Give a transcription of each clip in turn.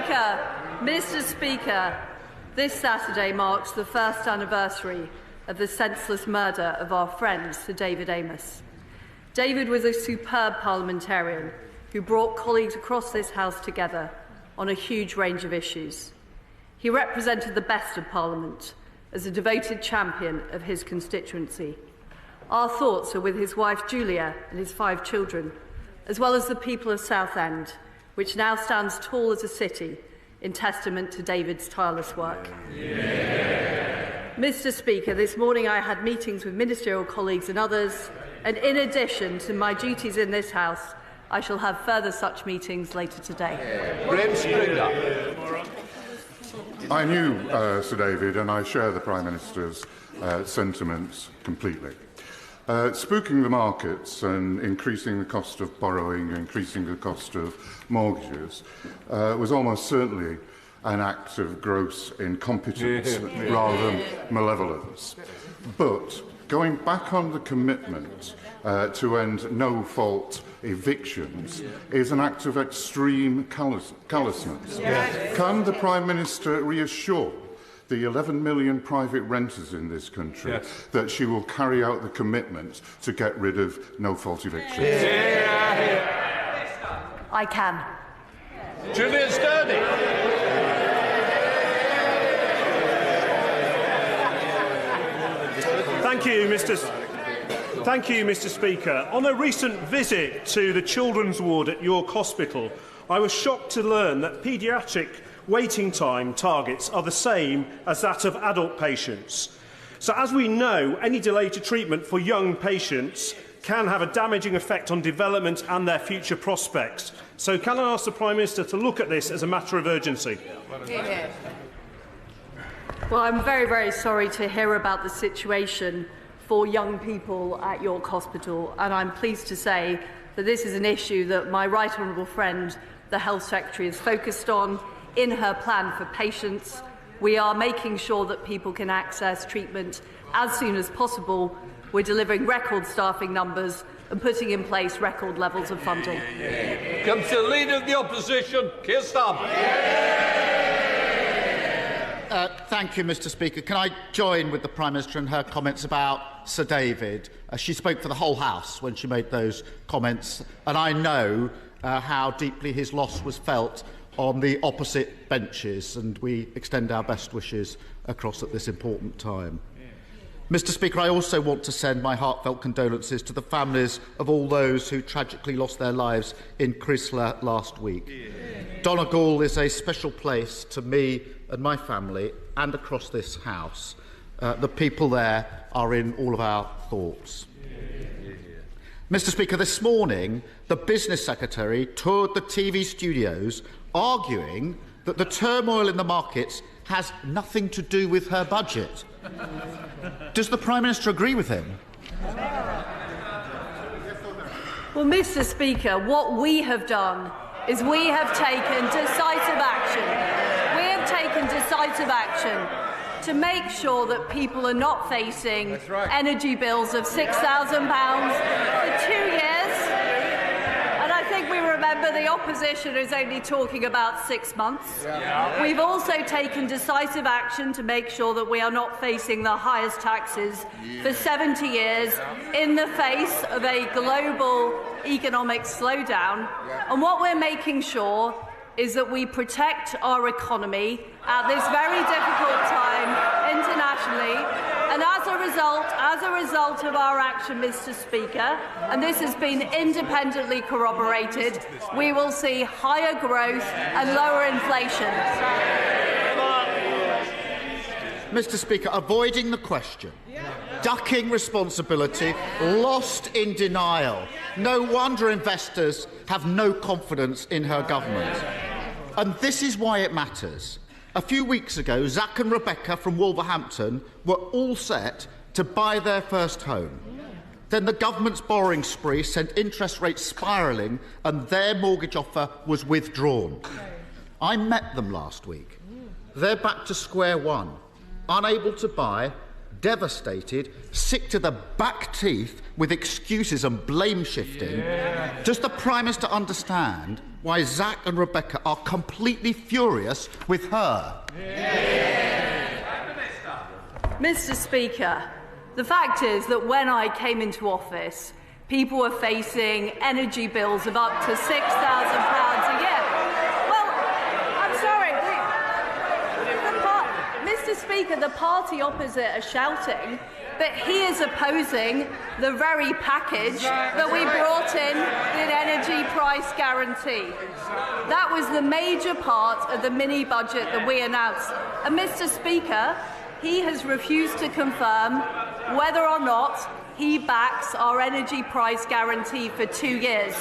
Mr. Speaker, this Saturday marks the first anniversary of the senseless murder of our friend Sir David Amess. David was a superb parliamentarian who brought colleagues across this House together on a huge range of issues. He represented the best of Parliament as a devoted champion of his constituency. Our thoughts are with his wife Julia and his 5 children, as well as the people of Southend, which now stands tall as a city in testament to David's tireless work. Mr. Speaker, this morning I had meetings with ministerial colleagues and others, and in addition to my duties in this House, I shall have further such meetings later today. I knew Sir David, and I share the Prime Minister's sentiments completely. Spooking the markets and increasing the cost of borrowing, increasing the cost of mortgages, was almost certainly an act of gross incompetence rather than malevolence. But going back on the commitment to end no-fault evictions is an act of extreme callousness. Can the Prime Minister reassure the 11 million private renters in this country that she will carry out the commitment to get rid of no-fault evictions? I can. Julia Sturdy. Thank you, Mr. Speaker. On a recent visit to the children's ward at York Hospital, I was shocked to learn that paediatric waiting time targets are the same as that of adult patients. So, as we know, any delay to treatment for young patients can have a damaging effect on development and their future prospects. So, can I ask the Prime Minister to look at this as a matter of urgency? Well, I'm very, very sorry to hear about the situation for young people at York Hospital, and I'm pleased to say that this is an issue that my right honourable friend, the Health Secretary, is focused on in her plan for patients. We are making sure that people can access treatment as soon as possible. We're delivering record staffing numbers and putting in place record levels of funding. Comes the Leader of the Opposition, Keir Starmer. Thank you, Mr. Speaker. Can I join with the Prime Minister in her comments about Sir David? She spoke for the whole House when she made those comments, and I know how deeply his loss was felt on the opposite benches, and we extend our best wishes across at this important time. Mr. Speaker, I also want to send my heartfelt condolences to the families of all those who tragically lost their lives in Chrysler last week. Donegal is a special place to me and my family and across this House. The people there are in all of our thoughts. Mr. Speaker, this morning the Business Secretary toured the TV studios arguing that the turmoil in the markets has nothing to do with her budget. Does the Prime Minister agree with him? Well, Mr. Speaker, what we have done is we have taken decisive action. We have taken decisive action to make sure that people are not facing energy bills of £6,000 for 2 years. And I think we remember the opposition is only talking about 6 months. We've also taken decisive action to make sure that we are not facing the highest taxes for 70 years in the face of a global economic slowdown. And what we're making sure is that we protect our economy at this very difficult time internationally. And as a result of our action, Mr. Speaker, and this has been independently corroborated, we will see higher growth and lower inflation. Mr. Speaker, avoiding the question, ducking responsibility, lost in denial. No wonder investors have no confidence in her government. And this is why it matters. A few weeks ago, Zach and Rebecca from Wolverhampton were all set to buy their first home. Then the government's borrowing spree sent interest rates spiralling and their mortgage offer was withdrawn. I met them last week. They're back to square one, unable to buy devastated, sick to the back teeth with excuses and blame shifting. Does the Prime Minister understand why Zach and Rebecca are completely furious with her? Mr. Speaker, the fact is that when I came into office, people were facing energy bills of up to £6,000 a year. Well, I'm sorry. Mr. Speaker, the party opposite are shouting, but he is opposing the very package that we brought in, the energy price guarantee. That was the major part of the mini-budget that we announced. And, Mr. Speaker, he has refused to confirm whether or not he backs our energy price guarantee for 2 years,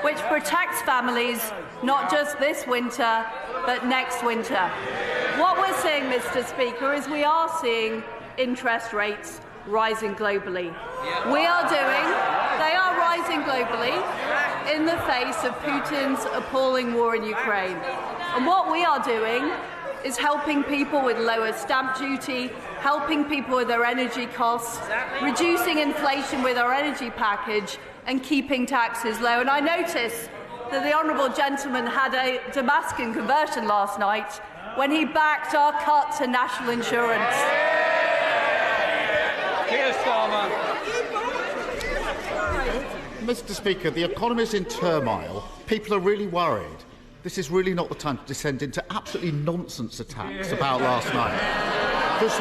which protects families not just this winter, but next winter. What we're seeing, Mr. Speaker, is we are seeing interest rates rising globally. They are rising globally in the face of Putin's appalling war in Ukraine. And what we are doing is helping people with lower stamp duty, helping people with their energy costs, reducing inflation with our energy package, and keeping taxes low. And I noticed that the honourable gentleman had a Damascus conversion last night when he backed our cut to national insurance. Keir Starmer. Mr. Speaker, the economy is in turmoil. People are really worried. This is really not the time to descend into absolutely nonsense attacks about last night. There's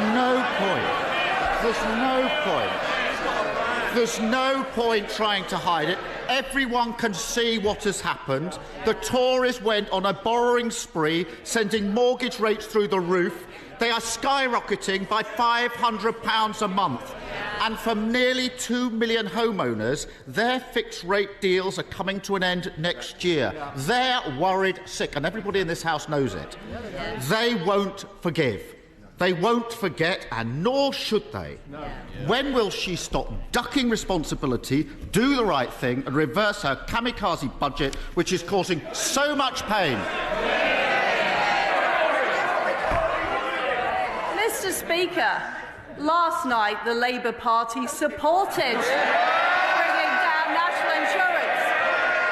no point trying to hide it. Everyone can see what has happened. The Tories went on a borrowing spree, sending mortgage rates through the roof. They are skyrocketing by £500 a month. And for nearly 2 million homeowners, their fixed-rate deals are coming to an end next year. They're worried sick, and everybody in this House knows it. They won't forgive. They won't forget, and nor should they. When will she stop ducking responsibility, do the right thing, and reverse her kamikaze budget, which is causing so much pain? Mr. Speaker, last night the Labour Party supported bringing down national insurance.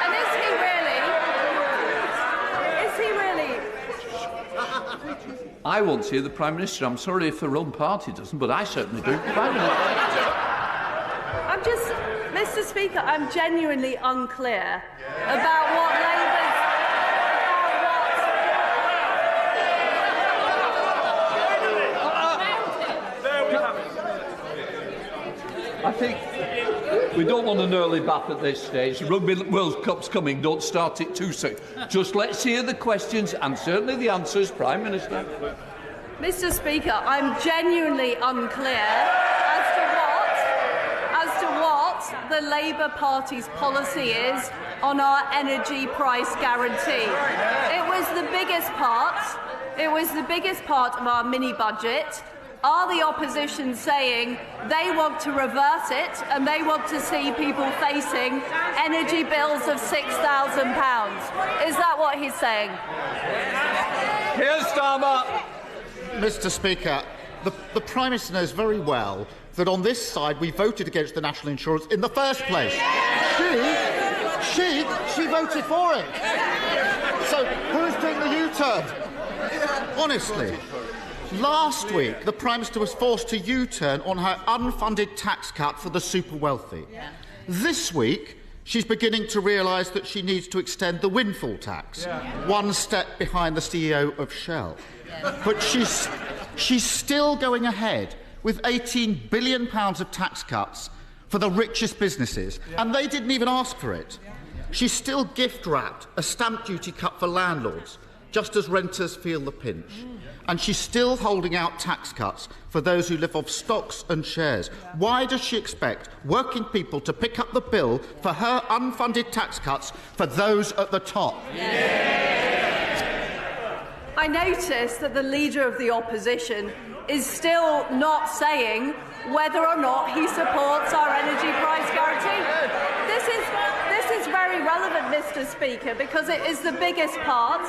And is he really? I won't see the Prime Minister. I'm sorry if the own party doesn't, but I certainly do. Mr. Speaker, I'm genuinely unclear about what Labour's... I think we don't want an early bath at this stage. The Rugby World Cup's coming. Don't start it too soon. Just let's hear the questions and certainly the answers, Prime Minister. Mr. Speaker, I'm genuinely unclear as to what the Labour Party's policy is on our energy price guarantee. It was the biggest part of our mini-budget. Are the opposition saying they want to reverse it and they want to see people facing energy bills of £6,000? Is that what he's saying? Keir Starmer. Mr. Speaker, the Prime Minister knows very well that on this side we voted against the national insurance in the first place. She voted for it. So who's doing the U-turn? Honestly. Last week, the Prime Minister was forced to U-turn on her unfunded tax cut for the super wealthy. This week, she's beginning to realise that she needs to extend the windfall tax, one step behind the CEO of Shell. But she's still going ahead with £18 billion of tax cuts for the richest businesses, and they didn't even ask for it. She's still gift-wrapped a stamp duty cut for landlords, just as renters feel the pinch. And she's still holding out tax cuts for those who live off stocks and shares. Why does she expect working people to pick up the bill for her unfunded tax cuts for those at the top? I notice that the Leader of the Opposition is still not saying whether or not he supports our energy price guarantee. This is very relevant, Mr. Speaker, because it is the biggest part.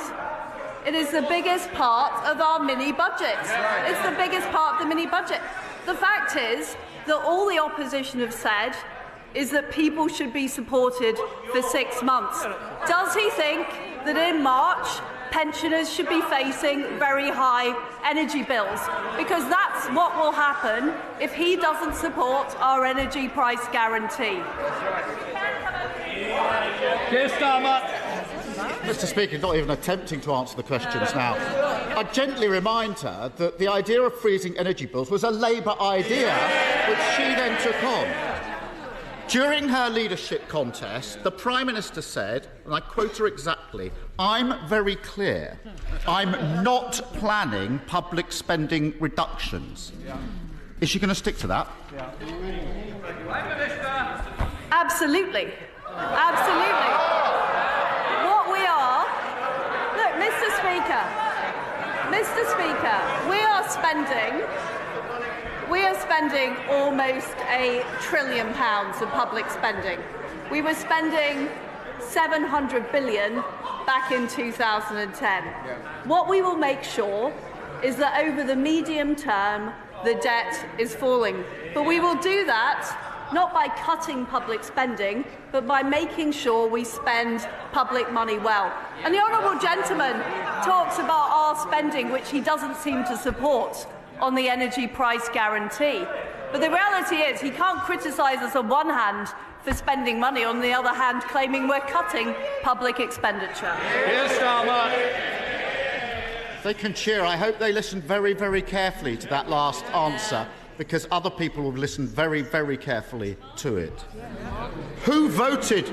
It is the biggest part of our mini-budget. It's the biggest part of the mini-budget. The fact is that all the opposition have said is that people should be supported for 6 months. Does he think that in March pensioners should be facing very high energy bills? Because that's what will happen if he doesn't support our energy price guarantee. Keir Starmer. Mr. Speaker, not even attempting to answer the questions now. I gently remind her that the idea of freezing energy bills was a Labour idea, which she then took on. During her leadership contest, the Prime Minister said, and I quote her exactly, "I'm very clear. I'm not planning public spending reductions." Is she going to stick to that? Absolutely. Absolutely. What we are... Look, Mr. Speaker, we are spending almost £1 trillion of public spending. We were spending $700 billion back in 2010. What we will make sure is that over the medium term, the debt is falling. But we will do that not by cutting public spending, but by making sure we spend public money well. And the honourable gentleman talks about our spending, which he doesn't seem to support, on the energy price guarantee. But the reality is he can't criticise us on one hand for spending money, on the other hand claiming we're cutting public expenditure. Keir Starmer. They can cheer. I hope they listen very, very carefully to that last answer, because other people will listen very, very carefully to it. Who voted?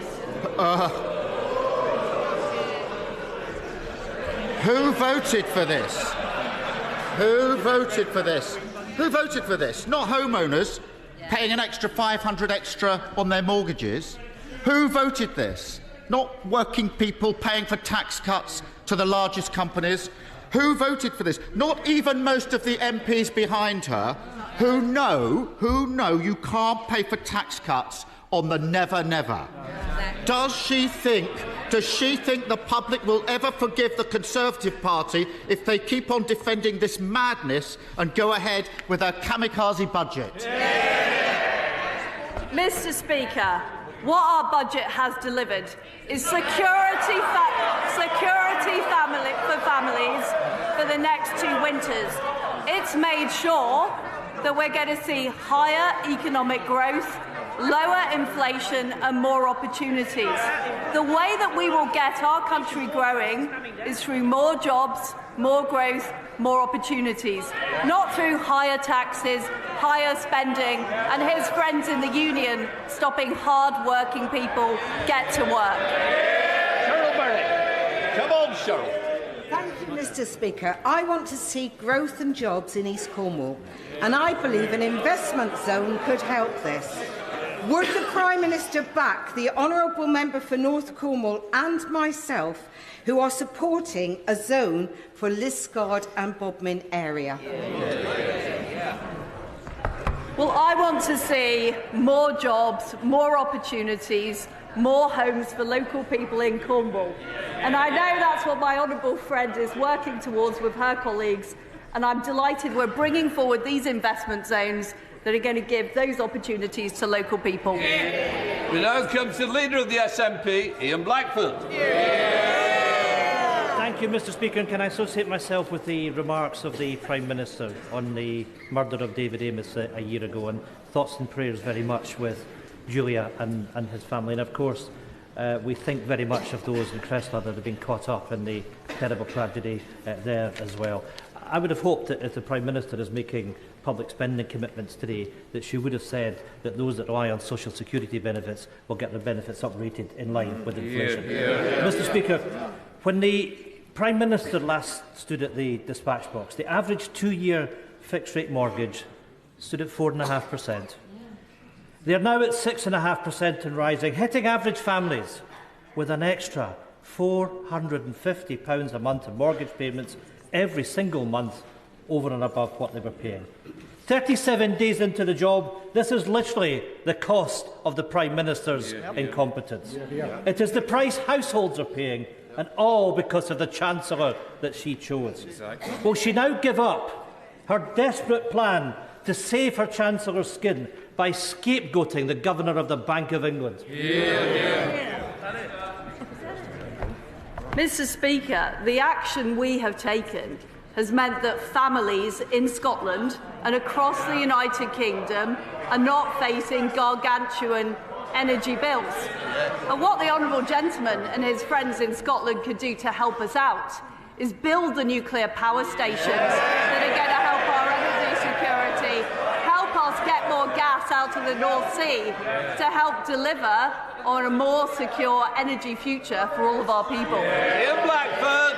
Who voted for this? Who voted for this? Who voted for this? Not homeowners paying an extra $500 extra on their mortgages. Who voted this? Not working people paying for tax cuts to the largest companies. Who voted for this? Not even most of the MPs behind her, who know you can't pay for tax cuts on the never, never. Does she think the public will ever forgive the Conservative Party if they keep on defending this madness and go ahead with a kamikaze budget? Mr. Speaker, what our budget has delivered is security for families for the next 2 winters. It's made sure that we're going to see higher economic growth, lower inflation and more opportunities. The way that we will get our country growing is through more jobs, more growth, more opportunities, not through higher taxes, higher spending and his friends in the union stopping hard-working people get to work. Cheryl Berry. Come on, Cheryl. Thank you, Mr. Speaker. I want to see growth and jobs in East Cornwall, and I believe an investment zone could help this. Would the Prime Minister back the honourable member for North Cornwall and myself, who are supporting a zone for Liskeard and Bodmin area? Well, I want to see more jobs, more opportunities, more homes for local people in Cornwall. And I know that's what my honourable friend is working towards with her colleagues, and I'm delighted we're bringing forward these investment zones that are going to give those opportunities to local people. We now come to the Leader of the SNP, Ian Blackford. Thank you, Mr. Speaker. And can I associate myself with the remarks of the Prime Minister on the murder of David Amos a year ago, and thoughts and prayers very much with Julia and his family. And of course, we think very much of those in Crestland that have been caught up in the terrible tragedy there as well. I would have hoped that if the Prime Minister is making public spending commitments today, that she would have said that those that rely on social security benefits will get their benefits uprated in line with inflation. Mr. Speaker, when the Prime Minister last stood at the dispatch box, the average 2-year fixed-rate mortgage stood at 4.5%. They are now at 6.5% and rising, hitting average families with an extra £450 a month in mortgage payments every single month over and above what they were paying. 37 days into the job, this is literally the cost of the Prime Minister's incompetence. It is the price households are paying, and all because of the Chancellor that she chose. Will she now give up her desperate plan to save her Chancellor's skin by scapegoating the Governor of the Bank of England? Mr. Speaker, the action we have taken has meant that families in Scotland and across the United Kingdom are not facing gargantuan energy bills. And what the honourable gentleman and his friends in Scotland could do to help us out is build the nuclear power stations that are going to help our energy security, help us get more gas out of the North Sea to help deliver on a more secure energy future for all of our people. Ian Blackford.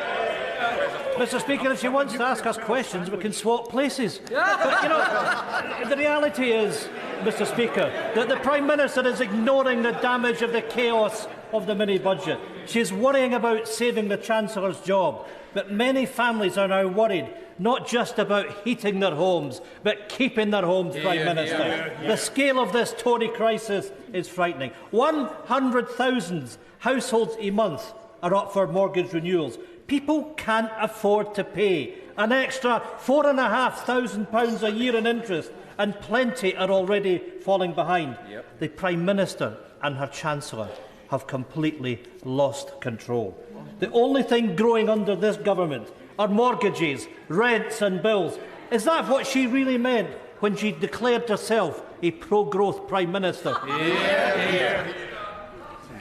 Mr. Speaker, if she wants to ask us questions, we can swap places. But, you know, the reality is, Mr. Speaker, that the Prime Minister is ignoring the damage of the chaos of the mini-budget. She is worrying about saving the Chancellor's job. But many families are now worried, not just about heating their homes, but keeping their homes, Prime Minister. The scale of this Tory crisis is frightening. 100,000 households a month are up for mortgage renewals. People can't afford to pay an extra £4,500 a year in interest, and plenty are already falling behind. The Prime Minister and her Chancellor have completely lost control. The only thing growing under this government are mortgages, rents and bills. Is that what she really meant when she declared herself a pro-growth Prime Minister?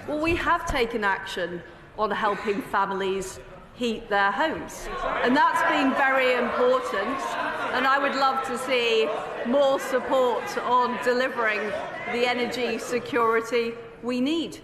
Well, we have taken action on helping families heat their homes, and that's been very important, and I would love to see more support on delivering the energy security we need.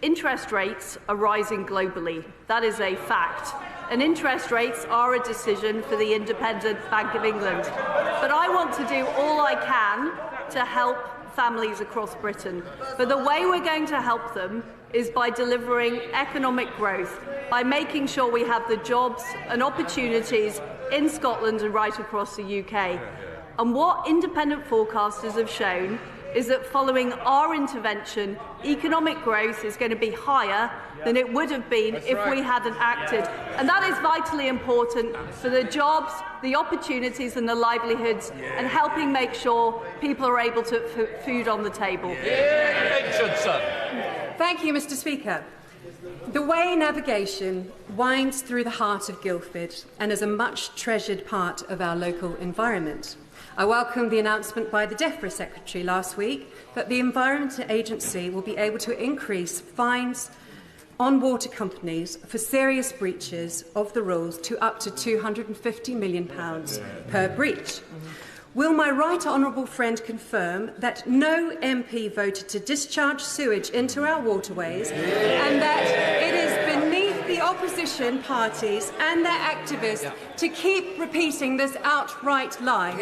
Interest rates are rising globally. That is a fact. And interest rates are a decision for the Independent Bank of England. But I want to do all I can to help families across Britain. But the way we're going to help them is by delivering economic growth, by making sure we have the jobs and opportunities in Scotland and right across the UK. And what independent forecasters have shown is that following our intervention, economic growth is going to be higher than it would have been if we hadn't acted. And that is vitally important for the jobs, the opportunities and the livelihoods, and helping make sure people are able to put food on the table. Thank you, Mr. Speaker. The Way navigation winds through the heart of Guildford and is a much treasured part of our local environment. I welcome the announcement by the DEFRA Secretary last week that the Environment Agency will be able to increase fines on water companies for serious breaches of the rules to up to £250 million per breach. Will my right honourable friend confirm that no MP voted to discharge sewage into our waterways and that it is beneath the opposition parties and their activists to keep repeating this outright lie?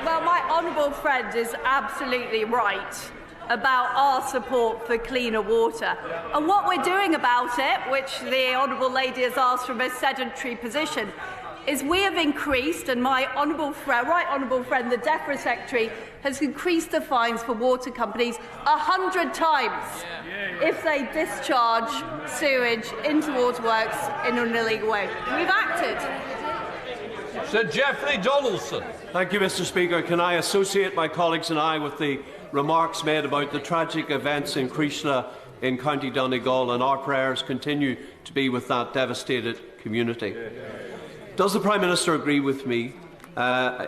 Well, my honourable friend is absolutely right about our support for cleaner water. And what we're doing about it, which the honourable lady has asked from a sedentary position, is we have increased, and my right honourable friend, the DEFRA Secretary, has increased the fines for water companies 100 times if they discharge sewage into waterworks in an illegal way. We've acted. Sir Geoffrey Donaldson. Thank you, Mr. Speaker. Can I associate my colleagues and I with the remarks made about the tragic events in Creesla in County Donegal, and our prayers continue to be with that devastated community. Does the Prime Minister agree with me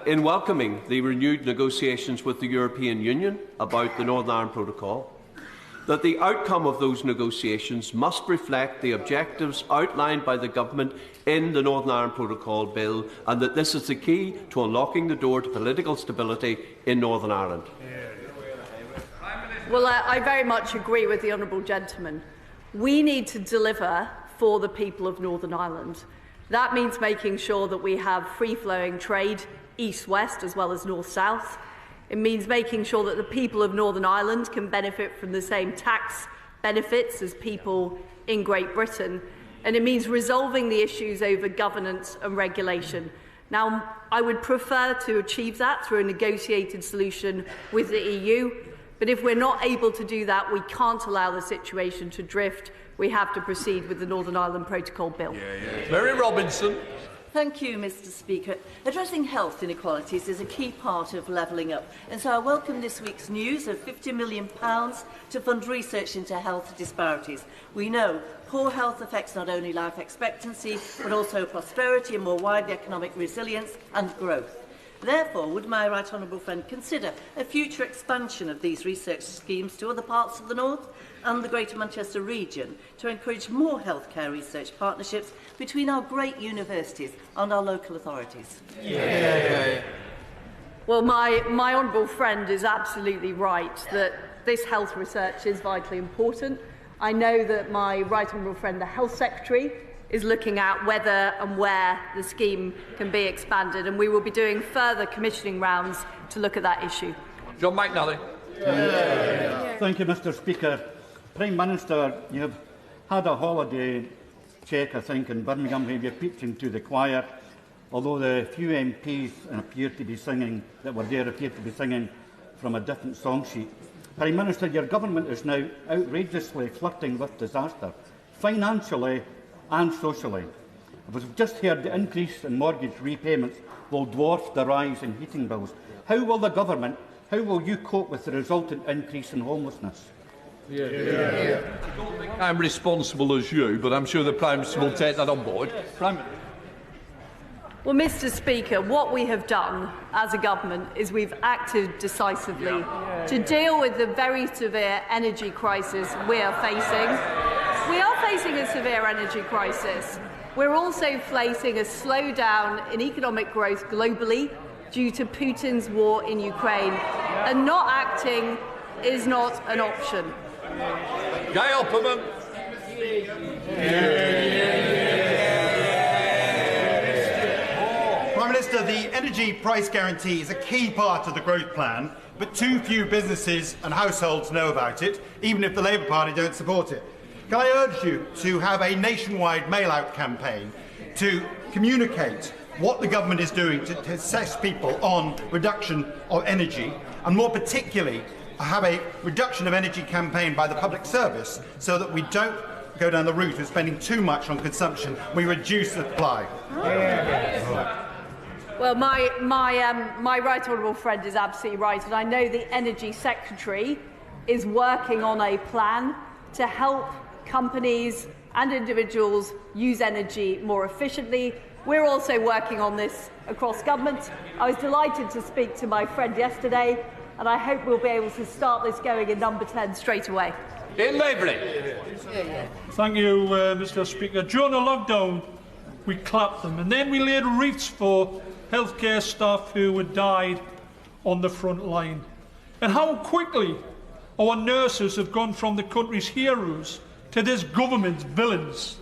in welcoming the renewed negotiations with the European Union about the Northern Ireland Protocol, that the outcome of those negotiations must reflect the objectives outlined by the Government in the Northern Ireland Protocol Bill, and that this is the key to unlocking the door to political stability in Northern Ireland? Well, I very much agree with the honourable gentleman. We need to deliver for the people of Northern Ireland. That means making sure that we have free-flowing trade east-west as well as north-south. It means making sure that the people of Northern Ireland can benefit from the same tax benefits as people in Great Britain. And it means resolving the issues over governance and regulation. Now, I would prefer to achieve that through a negotiated solution with the EU. But if we're not able to do that, we can't allow the situation to drift. We have to proceed with the Northern Ireland Protocol Bill. Mary Robinson. Thank you, Mr Speaker. Addressing health inequalities is a key part of levelling up, and so I welcome this week's news of £50 million to fund research into health disparities. We know poor health affects not only life expectancy, but also prosperity and more widely economic resilience and growth. Therefore, would my right honourable friend consider a future expansion of these research schemes to other parts of the North and the Greater Manchester region to encourage more healthcare research partnerships between our great universities and our local authorities? Well, my honourable friend is absolutely right that this health research is vitally important. I know that my right honourable friend, the Health Secretary, is looking at whether and where the scheme can be expanded, and we will be doing further commissioning rounds to look at that issue. John McNally. Thank you, Mr Speaker. Prime Minister, you have had a holiday check, I think, in Birmingham where you're preaching to the choir, although the few MPs appear to be singing from a different song sheet. Prime Minister, your government is now outrageously flirting with disaster, financially and socially. As we've just heard, the increase in mortgage repayments will dwarf the rise in heating bills. How will you cope with the resultant increase in homelessness? I'm responsible as you, but I'm sure the Prime Minister will take that on board. Prime Minister. Well, Mr Speaker, what we have done as a government is we've acted decisively to deal with the very severe energy crisis we are facing. We are facing a severe energy crisis. We're also facing a slowdown in economic growth globally due to Putin's war in Ukraine, and not acting is not an option. Gail Perman. Prime Minister, the energy price guarantee is a key part of the growth plan, but too few businesses and households know about it, even if the Labour Party don't support it. Can I urge you to have a nationwide mail-out campaign to communicate what the government is doing to assess people on reduction of energy, and more particularly have a reduction of energy campaign by the public service so that we don't go down the route of spending too much on consumption, we reduce the supply. Well, my right honourable friend is absolutely right, and I know the Energy Secretary is working on a plan to help companies and individuals use energy more efficiently. We're also working on this across government. I was delighted to speak to my friend yesterday, and I hope we'll be able to start this going in Number 10 straight away. In Lavery. Thank you, Mr Speaker. During the lockdown, we clapped them, and then we laid wreaths for healthcare staff who had died on the front line. And how quickly our nurses have gone from the country's heroes to this government's villains,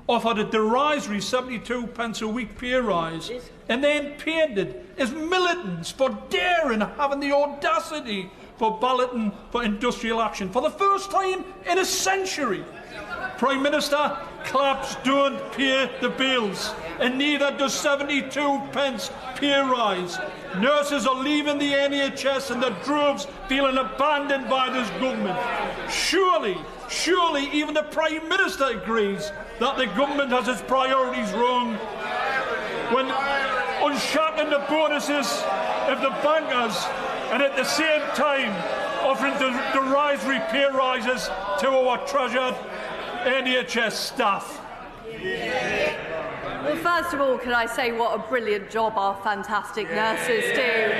offered a derisory 72 pence a week pay rise, and then painted as militants for daring having the audacity for balloting for industrial action for the first time in a century. Prime Minister, claps don't pay the bills, and neither does 72 pence pay rise. Nurses are leaving the NHS and the droves feeling abandoned by this government. Surely even the Prime Minister agrees that the government has its priorities wrong when unshackling the bonuses of the bankers and at the same time offering derisory pay rises to our treasured NHS staff. Well, first of all, can I say what a brilliant job our fantastic nurses do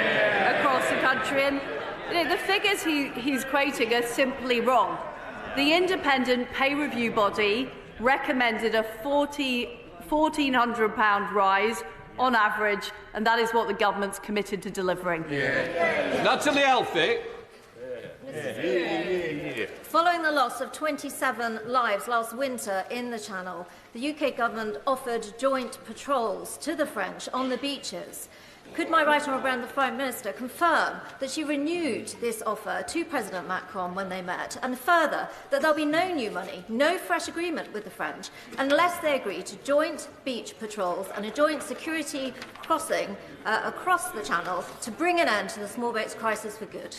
across the country? And the figures he's quoting are simply wrong. The independent pay review body recommended a £1,400 rise on average, and that is what the government's committed to delivering. Natalie Elphick. Following the loss of 27 lives last winter in the Channel, the UK government offered joint patrols to the French on the beaches. Could my right honourable friend, the Prime Minister, confirm that she renewed this offer to President Macron when they met, and further, that there'll be no new money, no fresh agreement with the French, unless they agree to joint beach patrols and a joint security crossing across the Channel to bring an end to the small boats crisis for good?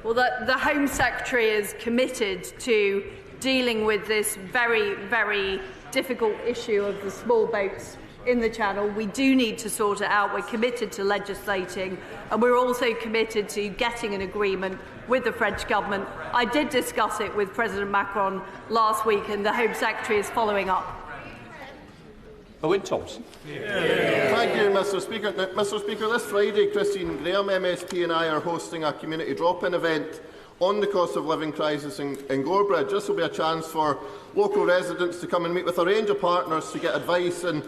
Well, the Home Secretary is committed to dealing with this very, very difficult issue of the small boats in the Channel. We do need to sort it out. We're committed to legislating, and we're also committed to getting an agreement with the French government. I did discuss it with President Macron last week, and the Home Secretary is following up. Owen Thompson. Thank you, Mr Speaker. Now, Mr Speaker, this Friday, Christine Graham MSP and I are hosting a community drop-in event on the cost of living crisis in Gorebridge. This will be a chance for local residents to come and meet with a range of partners to get advice and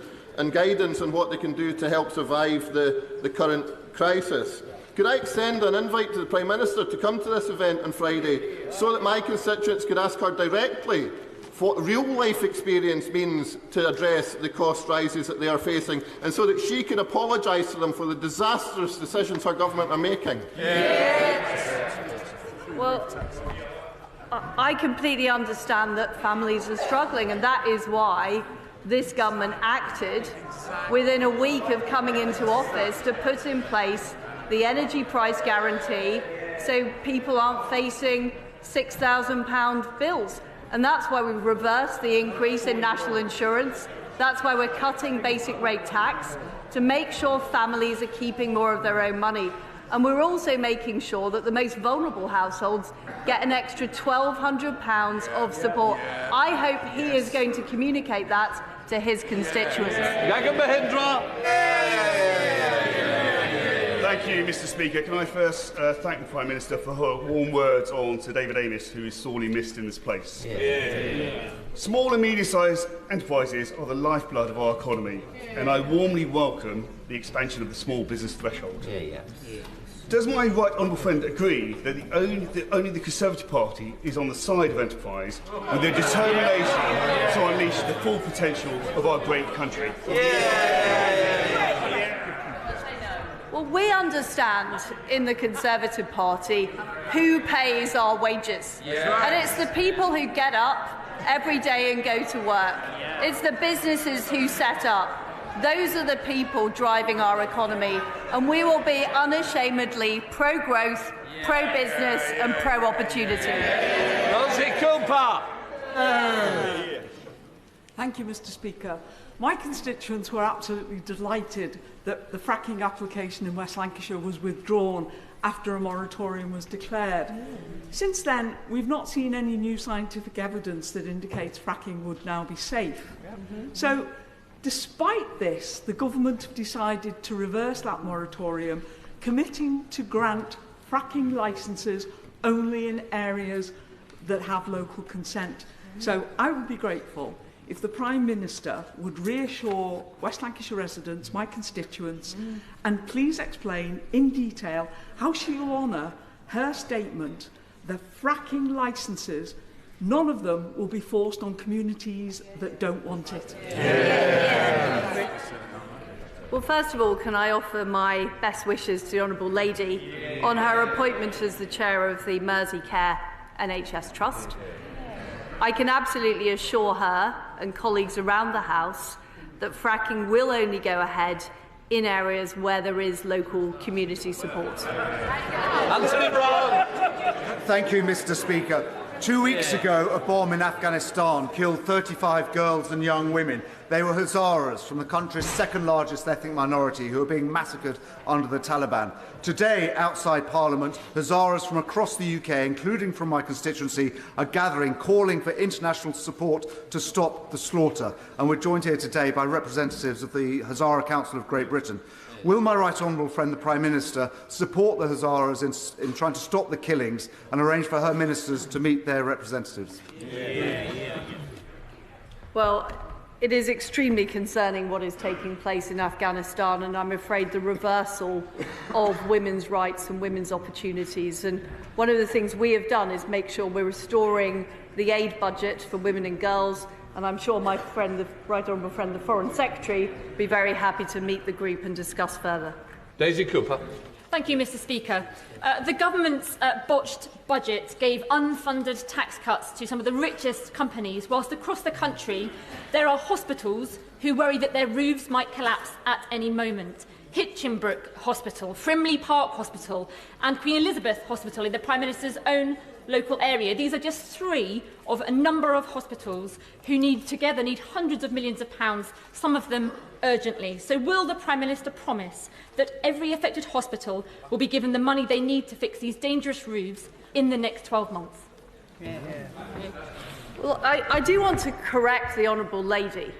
guidance on what they can do to help survive the current crisis. Could I extend an invite to the Prime Minister to come to this event on Friday so that my constituents could ask her directly what real-life experience means to address the cost rises that they are facing, and so that she can apologise to them for the disastrous decisions her government are making? Well, I completely understand that families are struggling, and that is why this government acted within a week of coming into office to put in place the energy price guarantee so people aren't facing £6,000 bills. And that's why we've reversed the increase in national insurance. That's why we're cutting basic rate tax to make sure families are keeping more of their own money. And we're also making sure that the most vulnerable households get an extra £1,200 of support. I hope he is going to communicate that to his constituents. Thank you, Mr Speaker. Can I first thank the Prime Minister for her warm words on Sir David Amess, who is sorely missed in this place. Small and medium-sized enterprises are the lifeblood of our economy, and I warmly welcome the expansion of the small business threshold. Does my right honourable friend agree that only the Conservative Party is on the side of enterprise with their determination to unleash the full potential of our great country? Well, we understand in the Conservative Party who pays our wages. And it's the people who get up every day and go to work. It's the businesses who set up. Those are the people driving our economy. And we will be unashamedly pro-growth, pro-business and pro-opportunity. Rosie Cooper. Thank you, Mr Speaker. My constituents were absolutely delighted that the fracking application in West Lancashire was withdrawn after a moratorium was declared. Since then, we've not seen any new scientific evidence that indicates fracking would now be safe. So, despite this, the government have decided to reverse that moratorium, committing to grant fracking licences only in areas that have local consent. So I would be grateful if the Prime Minister would reassure West Lancashire residents, my constituents, and please explain in detail how she will honour her statement that fracking licences, none of them will be forced on communities that don't want it. Well, first of all, can I offer my best wishes to the Honourable Lady on her appointment as the chair of the Merseycare NHS Trust. I can absolutely assure her and colleagues around the House that fracking will only go ahead in areas where there is local community support. Anthony Brown. Thank you, Mr Speaker. 2 weeks ago, a bomb in Afghanistan killed 35 girls and young women. They were Hazaras from the country's second-largest ethnic minority who are being massacred under the Taliban. Today, outside Parliament, Hazaras from across the UK, including from my constituency, are gathering, calling for international support to stop the slaughter. And we're joined here today by representatives of the Hazara Council of Great Britain. Will my right honourable friend, the Prime Minister, support the Hazaras in trying to stop the killings and arrange for her ministers to meet their representatives? Well, it is extremely concerning what is taking place in Afghanistan, and I'm afraid the reversal of women's rights and women's opportunities. And one of the things we have done is make sure we're restoring the aid budget for women and girls. And I'm sure my friend, the right honourable friend, the Foreign Secretary, will be very happy to meet the group and discuss further. Daisy Cooper. Thank you, Mr Speaker. The government's botched budget gave unfunded tax cuts to some of the richest companies, whilst across the country there are hospitals who worry that their roofs might collapse at any moment. Hitchinbrook Hospital, Frimley Park Hospital and Queen Elizabeth Hospital in the Prime Minister's own local area. These are just 3 of a number of hospitals who need hundreds of millions of pounds, some of them urgently. So will the Prime Minister promise that every affected hospital will be given the money they need to fix these dangerous roofs in the next 12 months? Well, I do want to correct the Honourable Lady,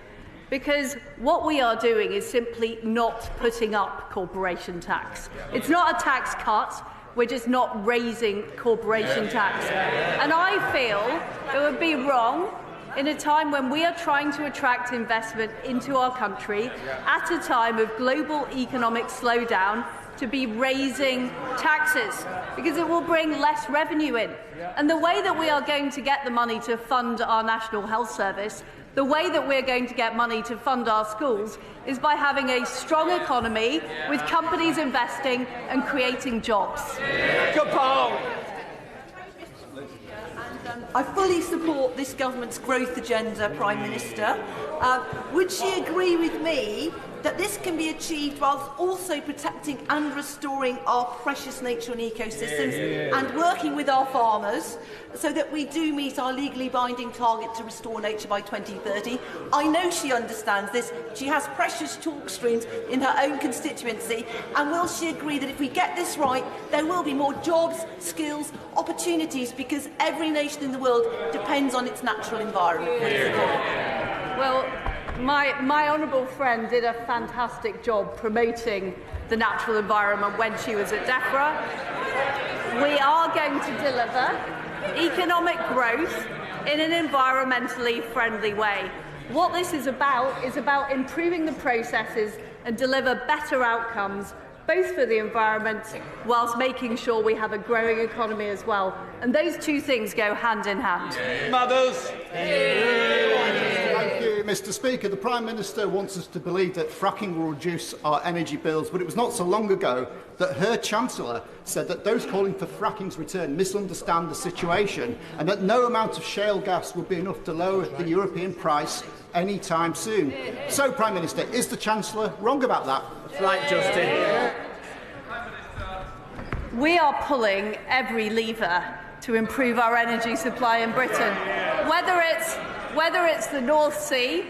because what we are doing is simply not putting up corporation tax. It's not a tax cut. We're just not raising corporation tax. And I feel it would be wrong in a time when we are trying to attract investment into our country at a time of global economic slowdown to be raising taxes, because it will bring less revenue in. And the way that we are going to get the money to fund our National Health Service, the way that we're going to get money to fund our schools, is by having a strong economy with companies investing and creating jobs. I fully support this government's growth agenda, Prime Minister. Would she agree with me that this can be achieved whilst also protecting and restoring our precious nature and ecosystems and working with our farmers so that we do meet our legally binding target to restore nature by 2030? I know she understands this. She has precious talk streams in her own constituency. And will she agree that if we get this right, there will be more jobs, skills, opportunities, because every nation in the world depends on its natural environment? Well, my honourable friend did a fantastic job promoting the natural environment when she was at DEFRA. We are going to deliver economic growth in an environmentally friendly way. What this is about improving the processes and deliver better outcomes, both for the environment whilst making sure we have a growing economy as well. And those two things go hand in hand. Mothers. Thank you, Mr. Speaker. The Prime Minister wants us to believe that fracking will reduce our energy bills, but it was not so long ago that her Chancellor said that those calling for fracking's return misunderstand the situation and that no amount of shale gas would be enough to lower the European price any time soon. So, Prime Minister, is the Chancellor wrong about that? Right, Justin. We are pulling every lever to improve our energy supply in Britain, whether it's the North Sea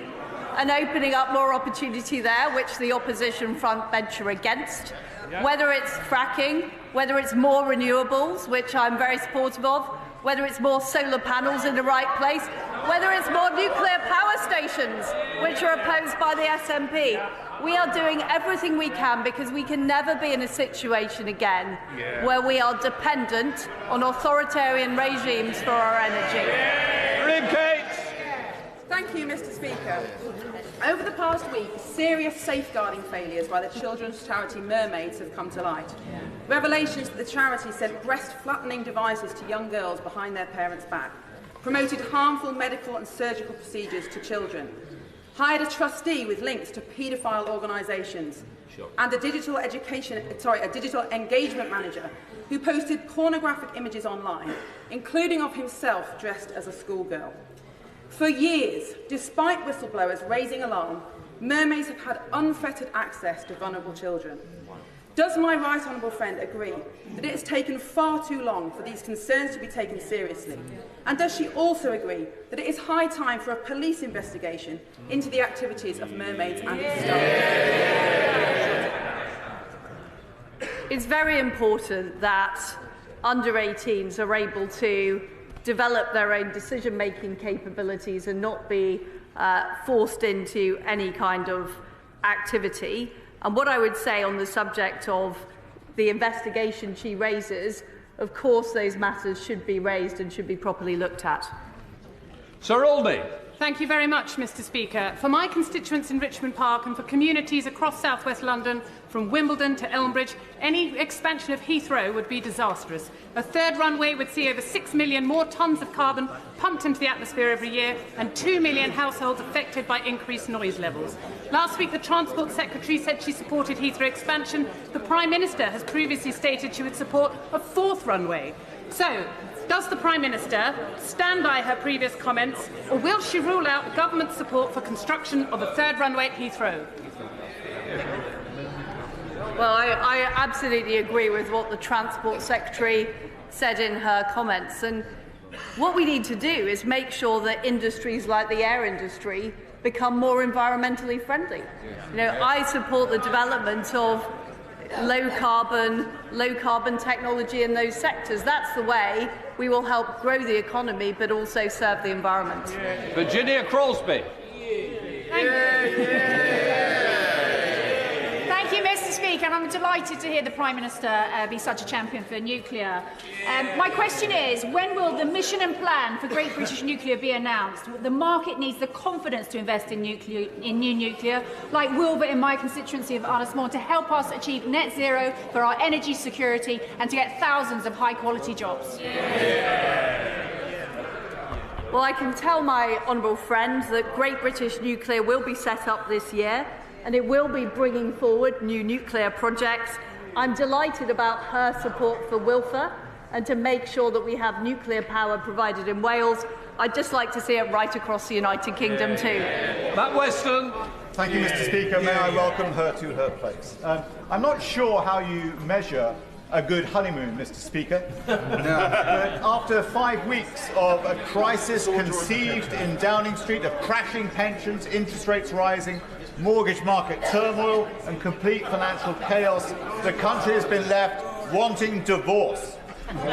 and opening up more opportunity there, which the opposition front bench are against, whether it's fracking, whether it's more renewables, which I'm very supportive of, whether it's more solar panels in the right place, whether it's more nuclear power stations, which are opposed by the SNP. We are doing everything we can because we can never be in a situation again where we are dependent on authoritarian regimes for our energy. Thank you, Mr. Speaker. Over the past week, serious safeguarding failures by the children's charity Mermaids have come to light. Revelations that the charity sent breast-flattening devices to young girls behind their parents' back, promoted harmful medical and surgical procedures to children, hired a trustee with links to paedophile organisations, and a digital engagement manager who posted pornographic images online, including of himself dressed as a schoolgirl. For years, despite whistleblowers raising alarm, Mermaids have had unfettered access to vulnerable children. Does my right honourable friend agree that it has taken far too long for these concerns to be taken seriously? And does she also agree that it is high time for a police investigation into the activities of Mermaids and its staff? It's very important that under 18s are able to develop their own decision-making capabilities and not be forced into any kind of activity. And what I would say on the subject of the investigation she raises, of course those matters should be raised and should be properly looked at. Sir Oldie. Thank you very much, Mr. Speaker. For my constituents in Richmond Park and for communities across South West London, from Wimbledon to Elmbridge, any expansion of Heathrow would be disastrous. A third runway would see over 6 million more tonnes of carbon pumped into the atmosphere every year and 2 million households affected by increased noise levels. Last week, the Transport Secretary said she supported Heathrow expansion. The Prime Minister has previously stated she would support a fourth runway. So, does the Prime Minister stand by her previous comments, or will she rule out government support for construction of a third runway at Heathrow? Well, I absolutely agree with what the Transport Secretary said in her comments. And what we need to do is make sure that industries like the air industry become more environmentally friendly. You know, I support the development of low carbon technology in those sectors. That's the way we will help grow the economy but also serve the environment. Virginia Crosby. Thank you, Mr. Speaker, and I'm delighted to hear the Prime Minister be such a champion for nuclear. My question is, when will the mission and plan for Great British Nuclear be announced? The market needs the confidence to invest in new nuclear, like Wilbur in my constituency of Arnasmore, to help us achieve net zero for our energy security and to get thousands of high-quality jobs. Well, I can tell my honourable friend that Great British Nuclear will be set up this year and it will be bringing forward new nuclear projects. I'm delighted about her support for Wilfer and to make sure that we have nuclear power provided in Wales. I'd just like to see it right across the United Kingdom too. Matt Weston. Thank you, Mr. Speaker. May I welcome her to her place. I'm not sure how you measure a good honeymoon, Mr. Speaker. But after 5 weeks of a crisis conceived in Downing Street, of crashing pensions, interest rates rising, mortgage market turmoil and complete financial chaos, the country has been left wanting divorce. In 2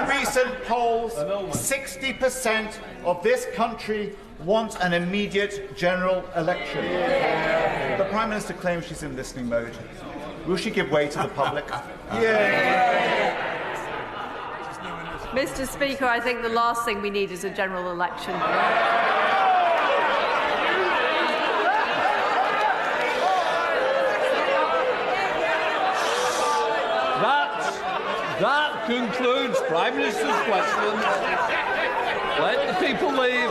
recent polls, 60% of this country want an immediate general election. The Prime Minister claims she's in listening mode. Will she give way to the public? Mr. Speaker, I think the last thing we need is a general election. That concludes Prime Minister's questions. Let the people leave.